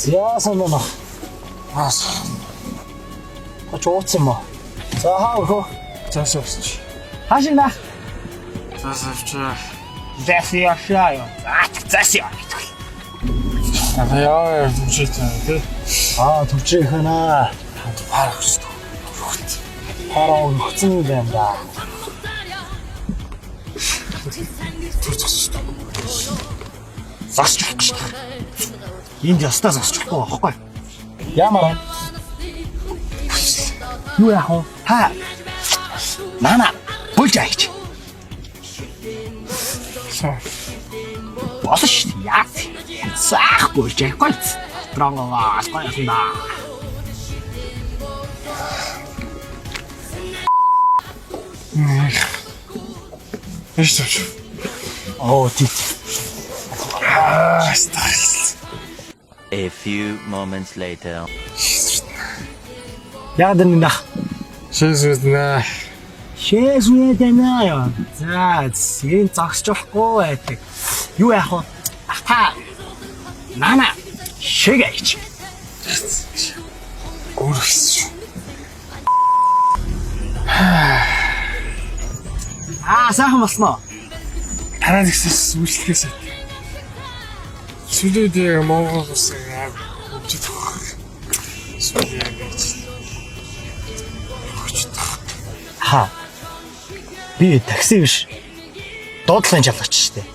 Яасан байна. Хоч ууц юм уу? За хаа Цаас авч. хаашиг нах? Цаас авч. Зафиашаа. Зафиа. Яа, зүгшээ. Төвчөөх наа. Парах шүү. Хараа өгцөн юм байна да. Засч өгч шүү. Энд ястаа засч өгөхгүй байхгүй. Ямар юу яах вэ? Ха. Нана, болж айч. Болсон шүү. Яа. Саах болж айхгүй. Тронгоо асгүй ясна. Эш. Оо тий. Стресс. A few moments later. Яг энэ нах. Шээсвэднэ. Шээсвэднэ яа. За, энэ зогсож болохгүй байдаг. Юу яах вэ? Та нана шигэж. Өөрөс. Сайхан болсноо. Танаа нэгсээс үйлчлэхээс. Сүлээд Монгол ус яг хөгжиж байгаа. Сүлээд гэж. Би такси биш. Дуудлын жалгач штэ.